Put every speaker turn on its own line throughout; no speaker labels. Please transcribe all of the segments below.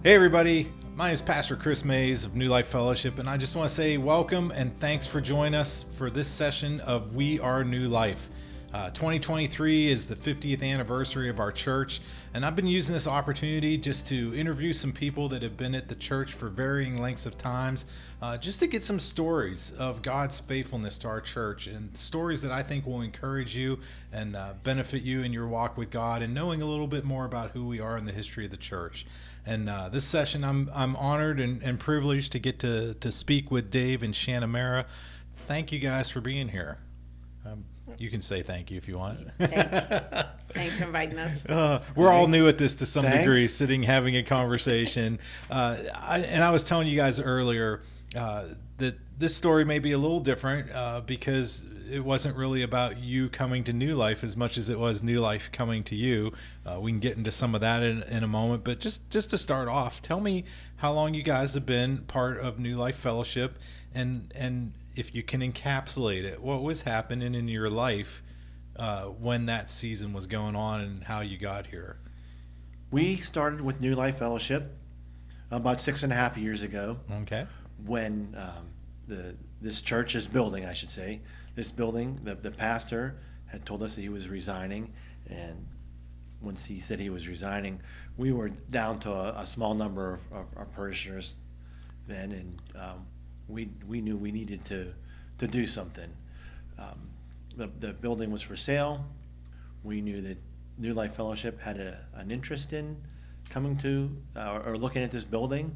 Hey everybody, my name is Pastor Chris Mays of New Life Fellowship, and I just want to say welcome and thanks for joining us for this session of We Are New Life. 2023 is the 50th anniversary of our church, and I've been using this opportunity just to interview some people that have been at the church for varying lengths of times, just to get some stories of God's faithfulness to our church, and stories that I think will encourage you and benefit you in your walk with God and knowing a little bit more about who we are in the history of the church. And this session, I'm honored and privileged to get to speak with Dave and Shanna Marra. Thank you guys for being here. You can say thank you if you want.
Thanks for inviting us.
We're all new at this to some degree, sitting having a conversation. I was telling you guys earlier that this story may be a little different because it wasn't really about you coming to New Life as much as it was New Life coming to you. We can get into some of that in a moment, but just to start off, tell me how long you guys have been part of New Life Fellowship, and if you can encapsulate it, what was happening in your life when that season was going on and how you got here.
We started with New Life Fellowship about 6.5 years ago.
Okay.
When this church's building, I should say, this building, the pastor had told us that he was resigning, and once he said he was resigning, we were down to a small number of parishioners then, and we knew we needed to do something. The building was for sale. We knew that New Life Fellowship had an interest in coming to or looking at this building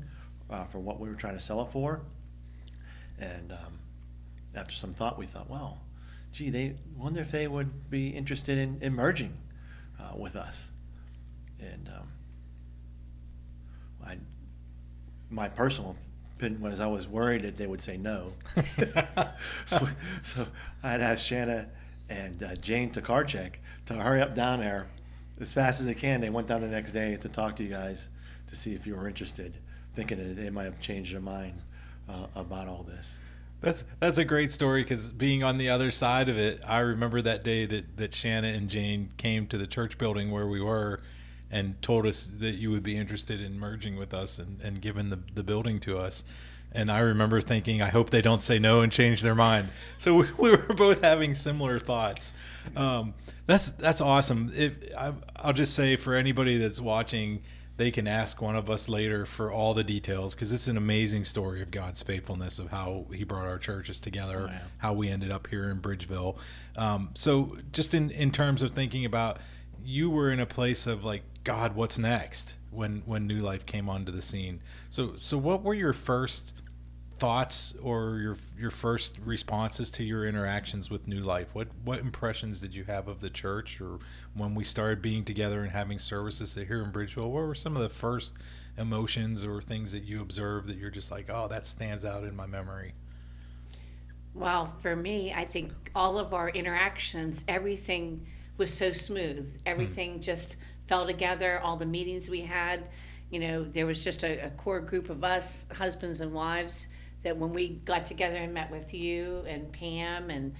for what we were trying to sell it for. And after some thought, we thought, well, gee, they wonder if they would be interested in merging with us. And my personal opinion was I was worried that they would say no. so I had asked Shanna and Jane Tokarczyk to hurry up down there as fast as they can. They went down the next day to talk to you guys to see if you were interested, thinking that they might have changed their mind about all this.
That's a great story, because being on the other side of it, I remember that day that Shanna and Jane came to the church building where we were and told us that you would be interested in merging with us and giving the building to us. And I remember thinking, I hope they don't say no and change their mind. So we were both having similar thoughts. That's awesome. I'll just say, for anybody that's watching, they can ask one of us later for all the details, because it's an amazing story of God's faithfulness, of how he brought our churches together, how we ended up here in Bridgeville. So just in terms of thinking about, you were in a place of like, God, what's next when New Life came onto the scene. So what were your first thoughts or your first responses to your interactions with New Life? What impressions did you have of the church, or when we started being together and having services here in Bridgeville? What were some of the first emotions or things that you observed that you're just like, oh, that stands out in my memory?
Well, for me, I think all of our interactions, everything was so smooth. Everything just fell together. All the meetings we had, there was just a core group of us, husbands and wives, that when we got together and met with you and Pam and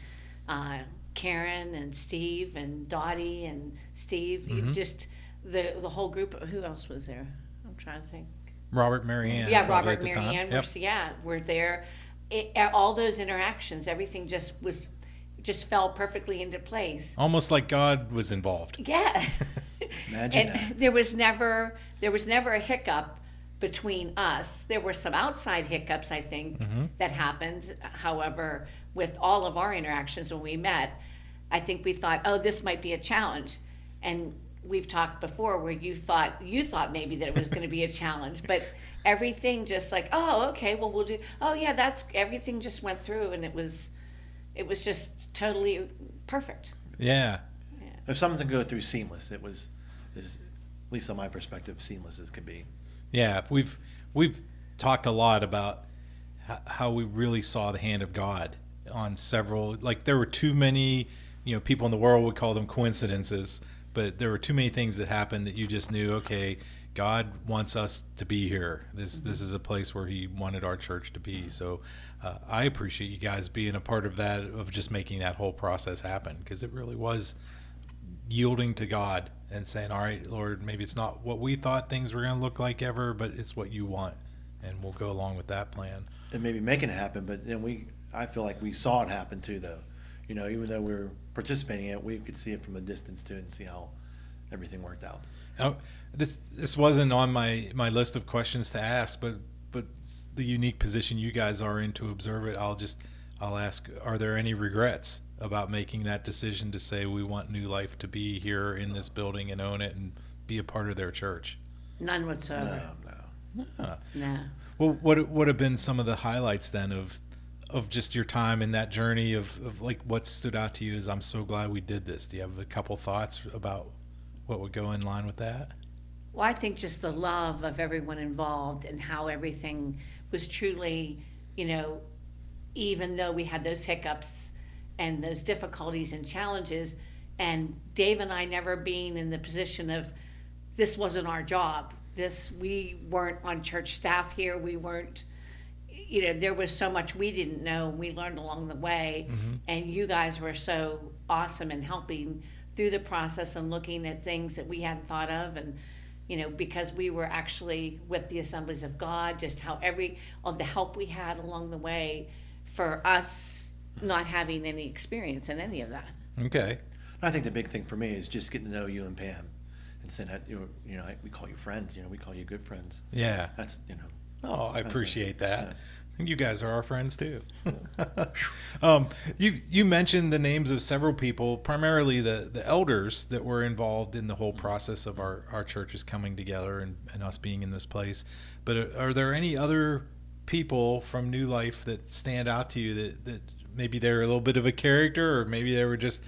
Karen and Steve and Dottie and Steve, just the whole group. Who else was there? I'm trying to think.
Robert, Marianne.
Yeah, Robert, Marianne. We're there. All those interactions, everything just fell perfectly into place.
Almost like God was involved.
Yeah.
Imagine
and
that.
there was never a hiccup between us. There were some outside hiccups, I think, that happened. However, with all of our interactions when we met, I think we thought, oh, this might be a challenge. And we've talked before where you thought maybe that it was going to be a challenge, but everything just like, oh, okay, well, we'll do. Oh, yeah, everything just went through, and it was just totally perfect.
Yeah.
If something could go through seamless, it was, at least on my perspective, seamless as could be.
Yeah, we've talked a lot about how we really saw the hand of God on several. Like, there were too many, people in the world would call them coincidences, but there were too many things that happened that you just knew, okay, God wants us to be here. This is a place where he wanted our church to be. So I appreciate you guys being a part of that, of just making that whole process happen, because it really was yielding to God and saying, all right, Lord, maybe it's not what we thought things were going to look like ever, but it's what you want, and we'll go along with that plan.
And maybe making it happen, but then I feel like we saw it happen too, though. Even though we were participating in it, we could see it from a distance too and see how everything worked out.
Now, this wasn't on my list of questions to ask, but the unique position you guys are in to observe it, I'll ask, are there any regrets about making that decision to say we want New Life to be here in this building and own it and be a part of their church?
None whatsoever.
No.
No.
Well, what have been some of the highlights then of just your time in that journey of like what stood out to you as I'm so glad we did this? Do you have a couple thoughts about what would go in line with that?
Well, I think just the love of everyone involved and how everything was truly, even though we had those hiccups and those difficulties and challenges, and Dave and I never being in the position of this wasn't our job. We weren't on church staff here. We weren't, there was so much we didn't know. We learned along the way, and you guys were so awesome in helping through the process and looking at things that we hadn't thought of, and because we were actually with the Assemblies of God, just how all the help we had along the way for us not having any experience in any of that.
Okay.
I think the big thing for me is just getting to know you and Pam, and saying that we call you friends. We call you good friends.
Yeah.
That's
Oh, I appreciate that.
Yeah.
And you guys are our friends too. You mentioned the names of several people, primarily the elders that were involved in the whole process of our churches coming together and us being in this place. But are there any other people from New Life that stand out to you that maybe they're a little bit of a character, or maybe they were just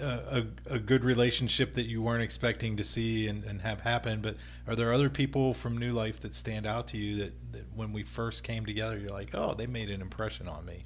a good relationship that you weren't expecting to see and have happen? But are there other people from New Life that stand out to you that when we first came together, you're like, oh, they made an impression on me?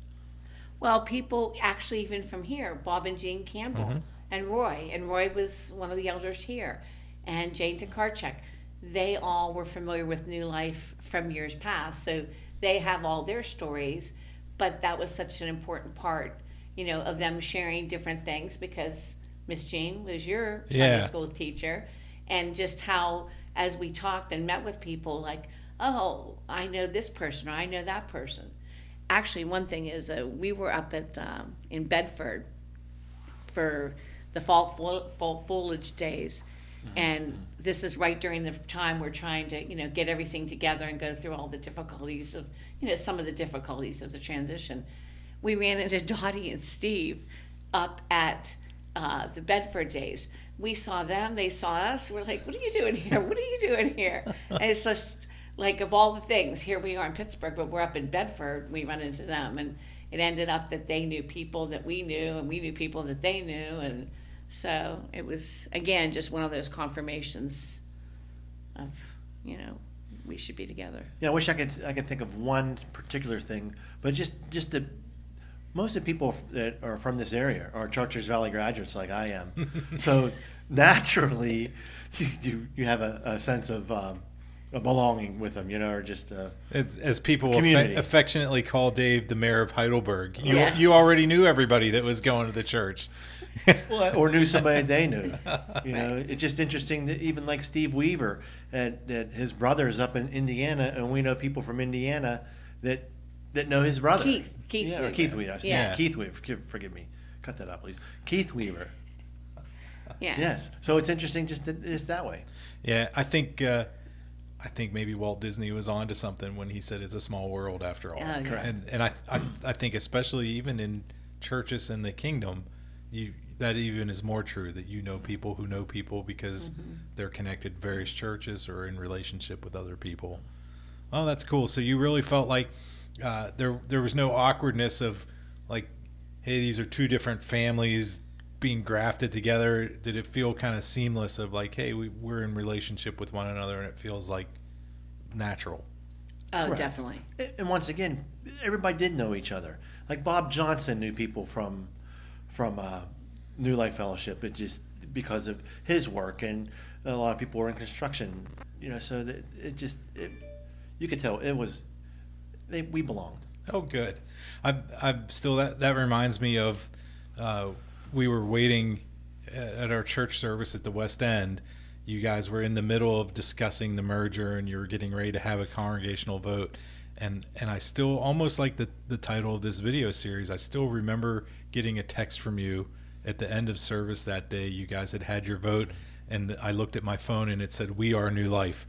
Well, people actually even from here, Bob and Jean Campbell and Roy was one of the elders here, and Jane Tokarczuk. They all were familiar with New Life from years past, so they have all their stories, but that was such an important part, of them sharing different things, because Miss Jean was your Sunday school teacher, and just how, as we talked and met with people, like, oh, I know this person, or I know that person. Actually, one thing is we were up in Bedford for the fall foliage days, and this is right during the time we're trying to get everything together and go through all the difficulties of some of the difficulties of the transition. We ran into Dottie and Steve up at the Bedford days. We saw them, they saw us. We're like, what are you doing here? What are you doing here? And it's just like, of all the things, here we are in Pittsburgh, but we're up in Bedford. We run into them, and it ended up that they knew people that we knew, and we knew people that they knew, and so it was, again, just one of those confirmations of, we should be together.
Yeah, I wish I could think of one particular thing, but just the most of the people that are from this area are Chartiers Valley graduates like I am. So naturally, you have a sense of a belonging with them, or just
as people
community.
Affectionately call Dave the mayor of Heidelberg.
Yeah.
You already knew everybody that was going to the church.
Well, or knew somebody they knew. It's just interesting that even like Steve Weaver, that his brother's up in Indiana, and we know people from Indiana that know his brother.
Keith
yeah,
Weaver.
Or Keith Weaver.
Yeah.
Keith Weaver. Forgive me. Cut that out, please. Keith Weaver.
Yeah.
Yes. So it's interesting just that way.
Yeah, I think maybe Walt Disney was onto something when he said it's a small world after all.
Oh, yeah.
And I think especially even in churches in the kingdom, that even is more true, that people who know people because they're connected to various churches or in relationship with other people. Oh, that's cool. So you really felt like there was no awkwardness of like, hey, these are two different families being grafted together. Did it feel kind of seamless of like, hey, we're in relationship with one another and it feels like natural?
Oh,
Correct.
definitely.
And once again, everybody did know each other. Like Bob Johnson knew people from New Life Fellowship, it just because of his work, and a lot of people were in construction, so that you could tell we belonged.
Oh, good. I'm still that reminds me of we were waiting at our church service at the West End, you guys were in the middle of discussing the merger and you were getting ready to have a congregational vote. And I still, almost like the title of this video series, I still remember getting a text from you at the end of service that day. You guys had your vote, and I looked at my phone and it said, "We are New Life."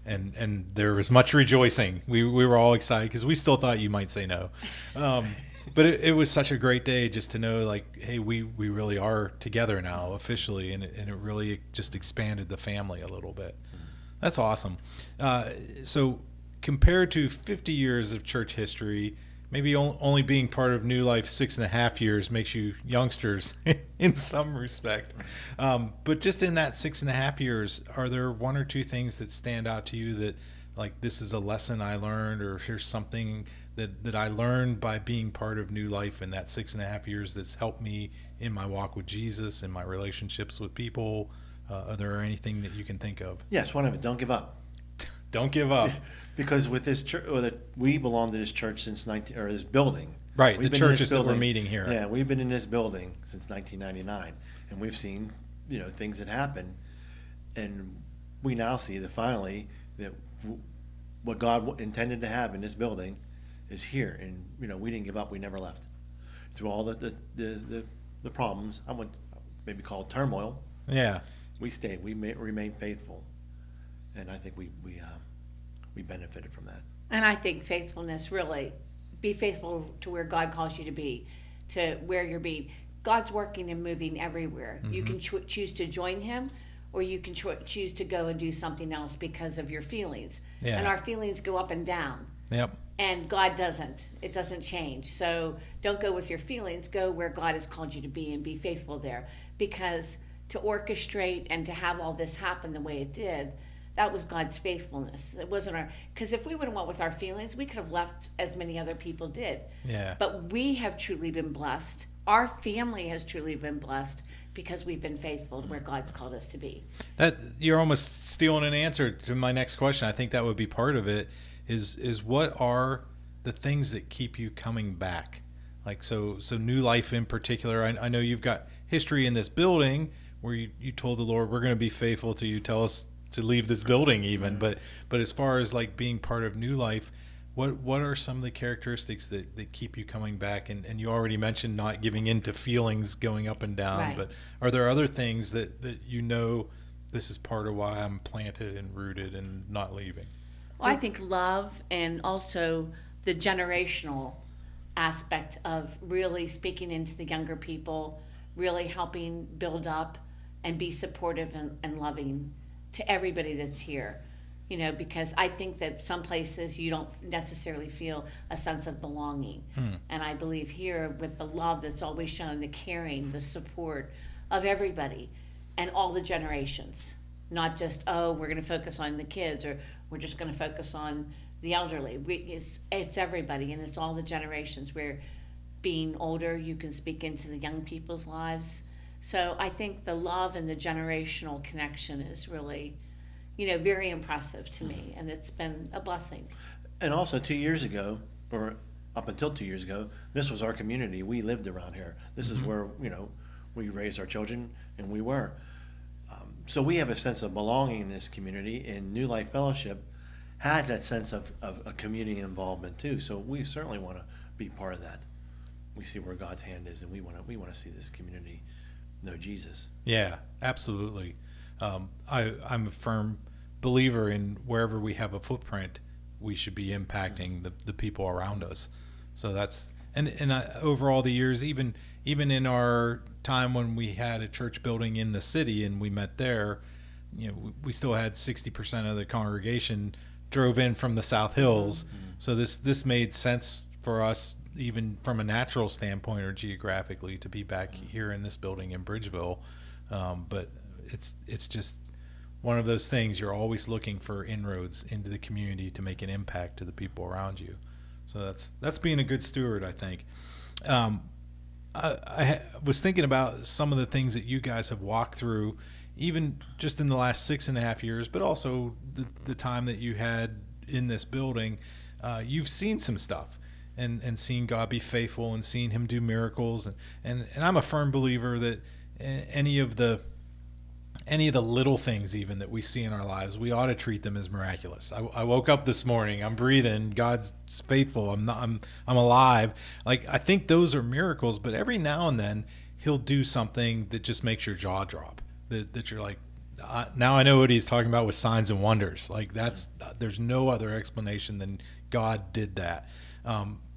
And there was much rejoicing. We were all excited because we still thought you might say no. But it was such a great day just to know, like, hey, we really are together now officially, and it really just expanded the family a little bit. That's awesome. So compared to 50 years of church history, maybe only being part of New Life 6.5 years makes you youngsters in some respect. But just in that 6.5 years, are there one or two things that stand out to you that, like, this is a lesson I learned, or here's something that I learned by being part of New Life in that 6.5 years that's helped me in my walk with Jesus, in my relationships with people? Are there anything that you can think of?
Yes, one of it. Don't give up.
Don't give up.
Because with this church, we belong to this church since this building.
Right,
We've
the
been in this
churches that we're
building-
meeting here.
Yeah, we've been in this building since 1999, and we've seen, things that happen, and we now see that finally that what God intended to have in this building is here, and we didn't give up. We never left through all the problems. I would maybe call it turmoil.
Yeah.
We stayed. We remained faithful, and I think we benefited from that.
And I think faithfulness, really, be faithful to where God calls you to be, to where you're being. God's working and moving everywhere. You can choose to join him, or you can choose to go and do something else because of your feelings.
Yeah.
And our feelings go up and down.
Yep.
And God doesn't. It doesn't change. So don't go with your feelings. Go where God has called you to be and be faithful there. Because to orchestrate and to have all this happen the way it did, that was God's faithfulness. It wasn't because if we would have went with our feelings, we could have left as many other people did.
Yeah.
But we have truly been blessed. Our family has truly been blessed because we've been faithful to where God's called us to be.
That you're almost stealing an answer to my next question. I think that would be part of it. Is what are the things that keep you coming back? Like, so New Life in particular, I know you've got history in this building where you told the Lord, we're going to be faithful to you, tell us to leave this building even. But as far as like being part of New Life, what are some of the characteristics that keep you coming back? And you already mentioned not giving in to feelings going up and down,
Right.
but are there other things that this is part of why I'm planted and rooted and not leaving?
Well, I think love, and also the generational aspect of really speaking into the younger people, really helping build up and be supportive and loving to everybody that's here. Because I think that some places you don't necessarily feel a sense of belonging. And I believe here with the love that's always shown, the caring, the support of everybody and all the generations. Not just, we're going to focus on the kids, or we're just going to focus on the elderly. It's everybody, and it's all the generations. Where being older, you can speak into the young people's lives. So I think the love and the generational connection is really, very impressive to me, and it's been a blessing.
And also 2 years ago, or up until 2 years ago, this was our community. We lived around here. This is where, we raised our children, and we were. So we have a sense of belonging in this community, and New Life Fellowship has that sense of a community involvement too. So we certainly want to be part of that. We see where God's hand is, and we want to see this community know Jesus.
Yeah, absolutely. I'm a firm believer in wherever we have a footprint, we should be impacting the people around us. So that's and over all the years, even in our time when we had a church building in the city and we met there, we still had 60% of the congregation drove in from the South Hills. So this made sense for us, even from a natural standpoint or geographically, to be back here in this building in Bridgeville. But it's just one of those things. You're always looking for inroads into the community to make an impact to the people around you. So that's being a good steward, I think. I was thinking about some of the things that you guys have walked through, even just in the last 6.5 years, but also the time that you had in this building. You've seen some stuff and seen God be faithful and seen him do miracles. And I'm a firm believer that any of the little things even that we see in our lives, we ought to treat them as miraculous. I woke up this morning, I'm breathing, God's faithful, I'm alive. Like, I think those are miracles, but every now and then he'll do something that just makes your jaw drop, that you're like, now I know what he's talking about with signs and wonders. Like, there's no other explanation than God did that.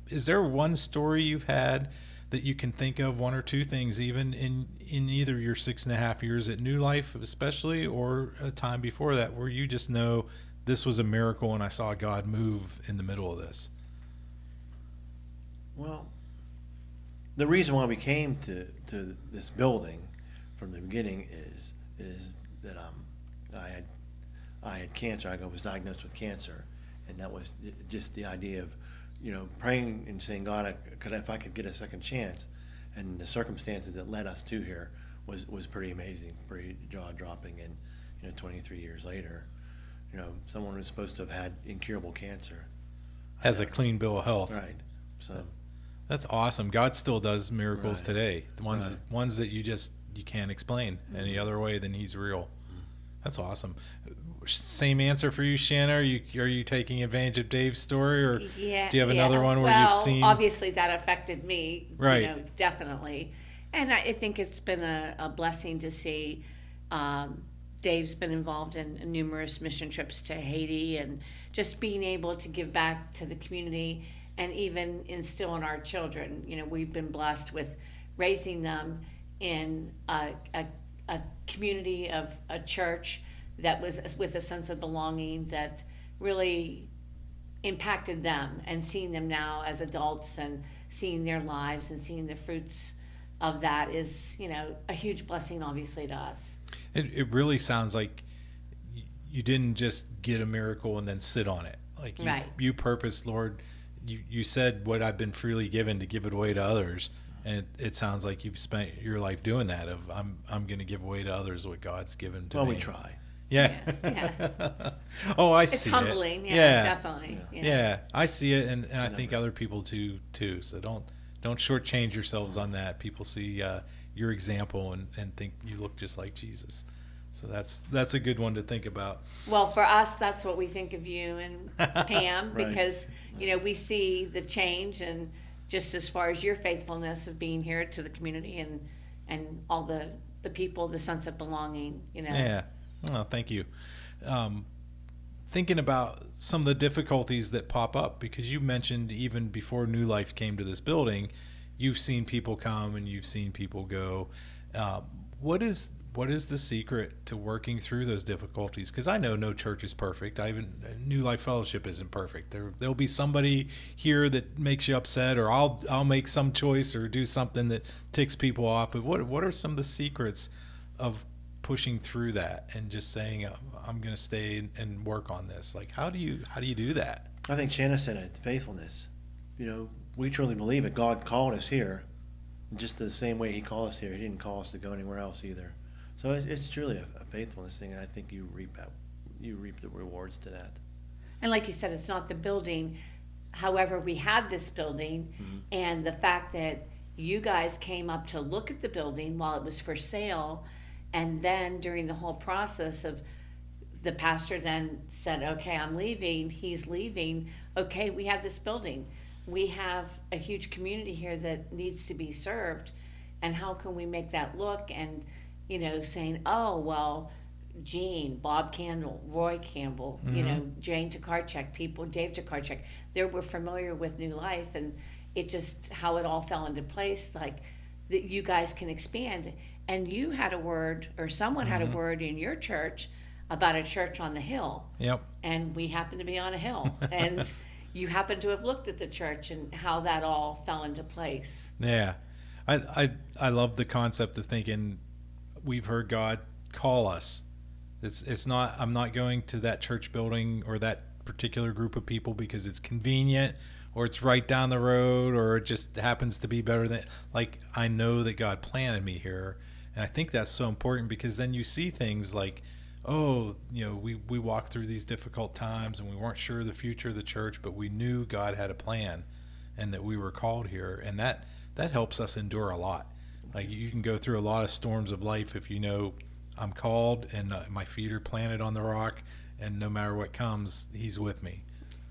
Is there one story you've had that you can think of, one or two things, even in either your 6.5 years at New Life especially, or a time before that, where you just know this was a miracle and I saw God move in the middle of this?
Well, the reason why we came to this building from the beginning is that I had cancer. I was diagnosed with cancer, and that was just the idea of, praying and saying, God, if I could get a second chance, and the circumstances that led us to here was pretty amazing, pretty jaw-dropping. And 23 years later, someone who's supposed to have had incurable cancer
Has a clean bill of health.
Right. So
that's awesome. God still does miracles
Right.
today. The ones that you can't explain any other way than he's real. That's awesome. Same answer for you, Shanna. Are you taking advantage of Dave's story, or
Yeah,
do you have another
yeah.
one where
Well,
you've seen?
obviously that affected me,
Right.
definitely. And I think it's been a blessing to see. Dave's been involved in numerous mission trips to Haiti, and just being able to give back to the community and even instill in our children. We've been blessed with raising them in a community of a church that was with a sense of belonging that really impacted them, and seeing them now as adults and seeing their lives and seeing the fruits of that is, a huge blessing, obviously, to us.
It really sounds like you didn't just get a miracle and then sit on it. Like
Right.
you purposed, Lord, you said what I've been freely given to give it away to others. And it sounds like you've spent your life doing that. Of I'm going to give away to others what God's given to me.
we try.
Yeah.
Yeah.
Oh, I
It's
see
humbling,
it.
yeah, definitely.
Yeah, I see it, and I think other people too. So don't shortchange yourselves on that. People see your example and think you look just like Jesus. So that's a good one to think about.
Well, for us, that's what we think of you and Pam,
Right.
because, we see the change, and just as far as your faithfulness of being here to the community and all the people, the sense of belonging,
Yeah. Oh, thank you. Thinking about some of the difficulties that pop up, because you mentioned even before New Life came to this building, you've seen people come and you've seen people go. What is the secret to working through those difficulties? Because I know no church is perfect. New Life Fellowship isn't perfect. There'll be somebody here that makes you upset, or I'll make some choice or do something that ticks people off. But what are some of the secrets of pushing through that and just saying, I'm going to stay and work on this? Like, how do you do that?
I think Shanna said it, faithfulness. We truly believe that God called us here, just the same way he called us here. He didn't call us to go anywhere else either. So it's truly a faithfulness thing, and I think you reap the rewards to that.
And like you said, it's not the building. However, we have this building, and the fact that you guys came up to look at the building while it was for sale, and then during the whole process of the pastor then said, okay, I'm leaving, he's leaving, okay, we have this building. We have a huge community here that needs to be served, and how can we make that look? And, saying, oh, well, Gene, Bob Campbell, Roy Campbell, Jane Tokarczak, Dave Tokarczak, they were familiar with New Life, and it just, how it all fell into place, like, that you guys can expand. And you had a word, or someone had a word in your church about a church on the hill.
Yep.
And we happen to be on a hill. And you happen to have looked at the church and how that all fell into place.
Yeah. I love the concept of thinking we've heard God call us. It's not, I'm not going to that church building or that particular group of people because it's convenient, or it's right down the road, or it just happens to be better than, like, I know that God planted me here. And I think that's so important, because then you see things like, oh, we walked through these difficult times and we weren't sure of the future of the church, but we knew God had a plan and that we were called here. And that helps us endure a lot. Like you can go through a lot of storms of life if you know I'm called and my feet are planted on the rock, and no matter what comes, he's with me.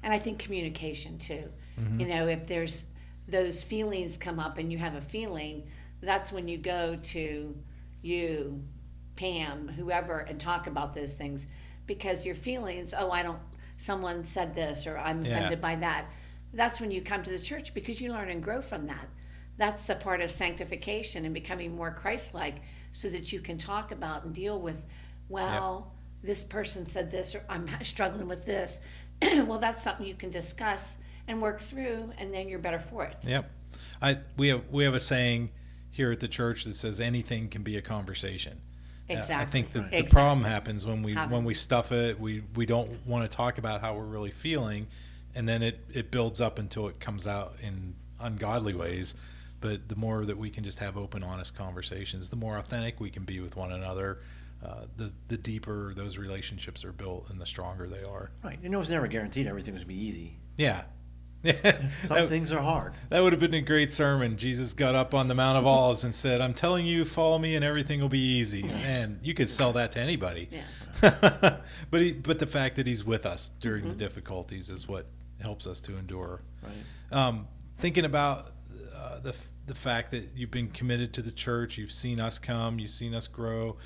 And I think communication too. You know, if there's those feelings come up and you have a feeling, that's when you go to you, Pam, whoever, and talk about those things, because your feelings, someone said this, or I'm offended by that. That's when you come to the church, because you learn and grow from that. That's the part of sanctification and becoming more Christ-like, so that you can talk about and deal with, this person said this, or I'm struggling with this. Well, that's something you can discuss and work through, and then you're better for it.
Yep. We have a saying here at the church that says anything can be a conversation.
Exactly.
I think the
Exactly.
problem happens when we stuff it. We don't want to talk about how we're really feeling, and then it builds up until it comes out in ungodly ways. But the more that we can just have open, honest conversations, the more authentic we can be with one another. The deeper those relationships are built, and the stronger they are.
Right. And it was never guaranteed everything was going to be easy.
Yeah.
Some things are hard.
That would have been a great sermon. Jesus got up on the Mount of Olives and said, "I'm telling you, follow me and everything will be easy." Man, you could sell that to anybody.
Yeah.
But the fact that he's with us during the difficulties is what helps us to endure.
Right.
Thinking about the fact that you've been committed to the church, you've seen us come, you've seen us grow.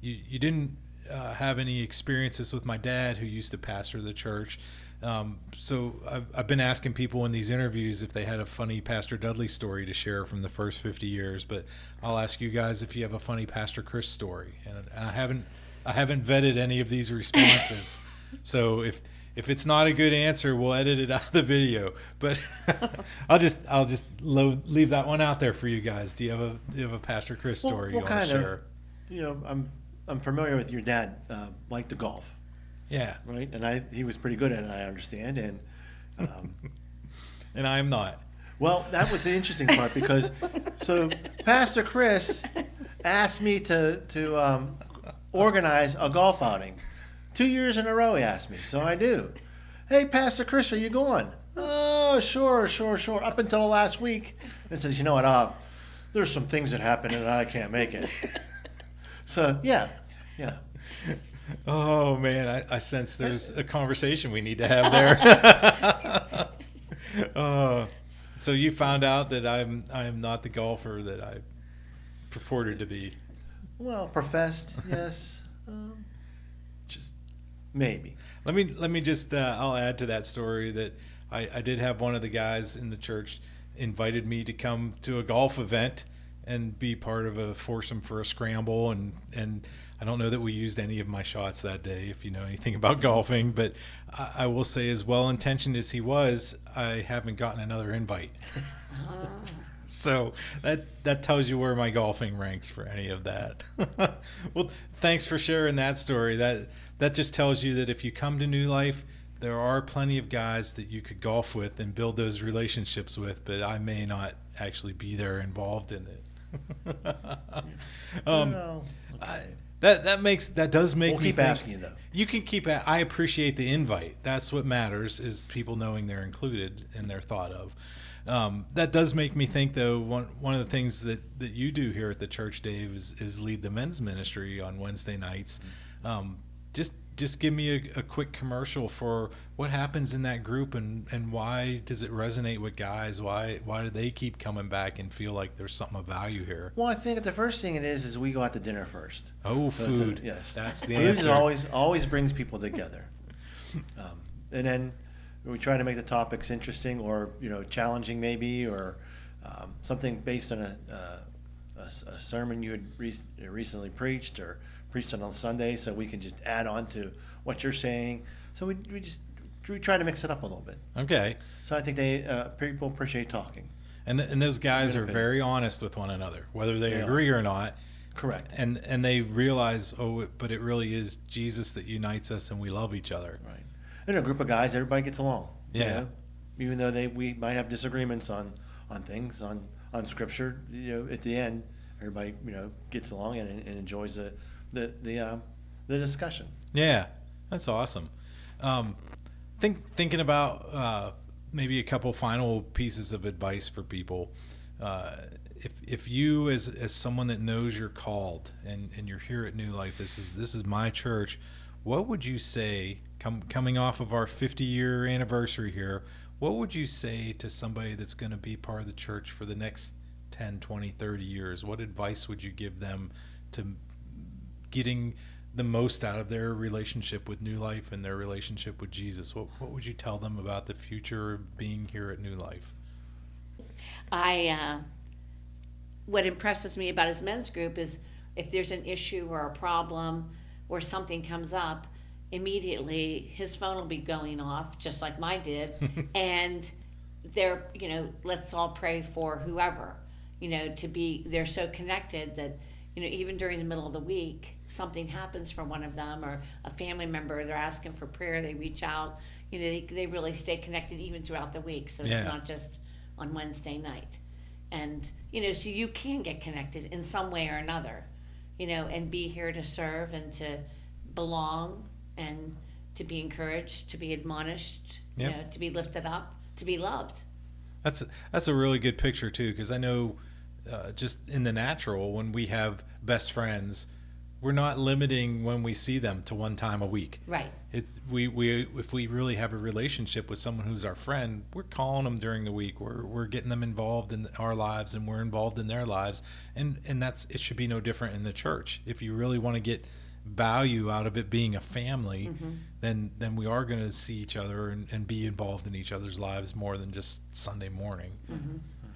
You didn't have any experiences with my dad, who used to pastor the church. So I've been asking people in these interviews if they had a funny Pastor Dudley story to share from the first 50 years, but I'll ask you guys if you have a funny Pastor Chris story. And I haven't vetted any of these responses. So if it's not a good answer, we'll edit it out of the video. But I'll just leave that one out there for you guys. Do you have a Pastor Chris story you want to share?
You know, I'm familiar with your dad, liked to golf.
Yeah.
Right. And he was pretty good at it, I understand. And
and I'm not.
Well, that was the interesting part, because so Pastor Chris asked me to organize a golf outing. 2 years in a row he asked me, so I do. Hey, Pastor Chris, are you going? Oh, sure. Up until last week. And says, you know what, there's some things that happen and I can't make it. So, yeah.
Oh, man, I sense there's a conversation we need to have there. So you found out that I am not the golfer that I purported to be.
Well, professed, yes. Just maybe.
Let me just I'll add to that story that I did have one of the guys in the church invited me to come to a golf event and be part of a foursome for a scramble, and I don't know that we used any of my shots that day, if you know anything about golfing, but I will say, as well-intentioned as he was, I haven't gotten another invite. So that tells you where my golfing ranks for any of that. Well, thanks for sharing that story. That just tells you that if you come to New Life, there are plenty of guys that you could golf with and build those relationships with, but I may not actually be there involved in it. That does make
We'll
me
keep
think,
asking you, though.
You can keep. I appreciate the invite. That's what matters, is people knowing they're included and they're thought of. That does make me think, though. One of the things that you do here at the church, Dave, is lead the men's ministry on Wednesday nights. Just give me a quick commercial for what happens in that group, and why does it resonate with guys? Why do they keep coming back and feel like there's something of value here?
Well, I think the first thing it is we go out to dinner first.
Oh,
So
food.
yes.
That's the
Food
answer.
always brings people together. And then we try to make the topics interesting, or challenging maybe, or something based on a sermon you had recently preached or preached on a Sunday, so we can just add on to what you're saying. So we try to mix it up a little bit.
Okay.
So I think people appreciate talking.
And those guys are
Good.
very honest with one another, whether they
They
agree or not.
Correct.
And they realize, but it really is Jesus that unites us, and we love each other.
Right. In a group of guys, everybody gets along.
Yeah.
Even though we might have disagreements on things, on scripture, at the end, everybody gets along and enjoys the discussion.
Yeah, that's awesome. Thinking about maybe a couple final pieces of advice for people. if you as someone that knows you're called and you're here at New Life, this is my church, what would you say coming off of our 50-year anniversary here, what would you say to somebody that's going to be part of the church for the next 10, 20, 30 years? What advice would you give them to getting the most out of their relationship with New Life and their relationship with Jesus? What would you tell them about the future of being here at New Life?
What impresses me about his men's group is if there's an issue or a problem or something comes up, immediately his phone will be going off just like mine did. And they're, let's all pray for whoever, they're so connected that, even during the middle of the week, something happens for one of them or a family member, they're asking for prayer, they reach out, they really stay connected even throughout the week. So it's not just on Wednesday night. And, so you can get connected in some way or another, and be here to serve and to belong and to be encouraged, to be admonished, to be lifted up, to be loved.
That's a really good picture too, because I know just in the natural, when we have best friends, we're not limiting when we see them to one time a week.
Right.
If we really have a relationship with someone who's our friend, we're calling them during the week. We're getting them involved in our lives, and we're involved in their lives, and it should be no different in the church. If you really want to get value out of it being a family, then we are going to see each other and be involved in each other's lives more than just Sunday morning.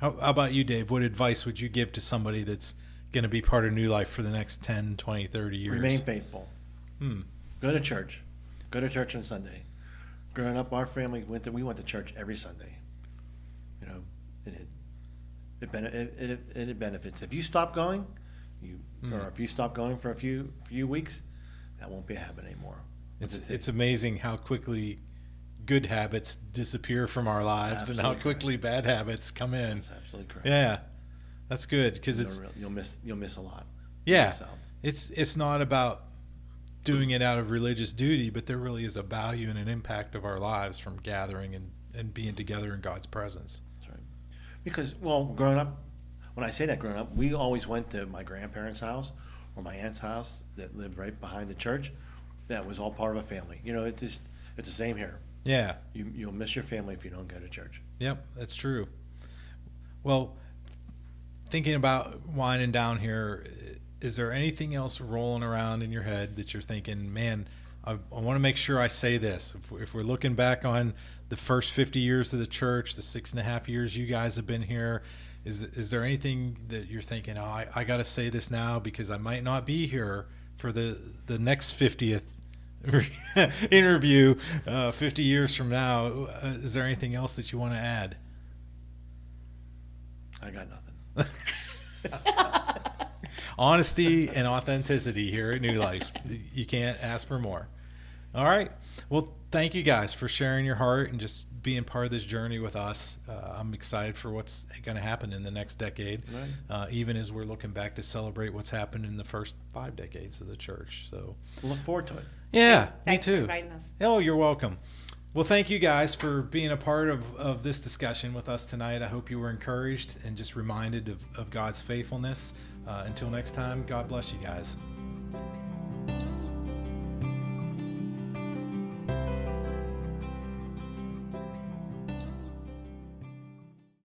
How about you, Dave? What advice would you give to somebody that's going to be part of New Life for the next 10, 20, 30 years?
Remain faithful. Go to church. Go to church on Sunday. Growing up, our family we went to church every Sunday. It benefits. If you stop going, or if you stop going for a few weeks, that won't be a habit anymore.
It's amazing how quickly good habits disappear from our lives. Absolutely. And how quickly bad habits come in.
That's absolutely correct.
Yeah, that's good, because
you'll miss a lot.
Yeah, it's not about doing it out of religious duty, but there really is a value and an impact of our lives from gathering and being together in God's presence.
That's right. Because growing up, when I say that growing up, we always went to my grandparents' house or my aunt's house that lived right behind the church. That was all part of a family. It's the same here.
Yeah.
You'll miss your family if you don't go to church.
Yep, that's true. Well, thinking about winding down here, is there anything else rolling around in your head that you're thinking, man, I want to make sure I say this? If we're looking back on the first 50 years of the church, the 6.5 years you guys have been here, is there anything that you're thinking, I got to say this now because I might not be here for the next 50th interview 50 years from now? Is there anything else that you want to add?
I got nothing.
Honesty and authenticity here at New Life. You can't ask for more. All right. Well, thank you guys for sharing your heart and just being part of this journey with us. I'm excited for what's going to happen in the next decade, right. Even as we're looking back to celebrate what's happened in the first 5 decades of the church. So
we'll look forward to it.
Yeah,
Thanks
me too.
For inviting us.
Oh, you're welcome. Well, thank you guys for being a part of this discussion with us tonight. I hope you were encouraged and just reminded of God's faithfulness. Until next time, God bless you guys.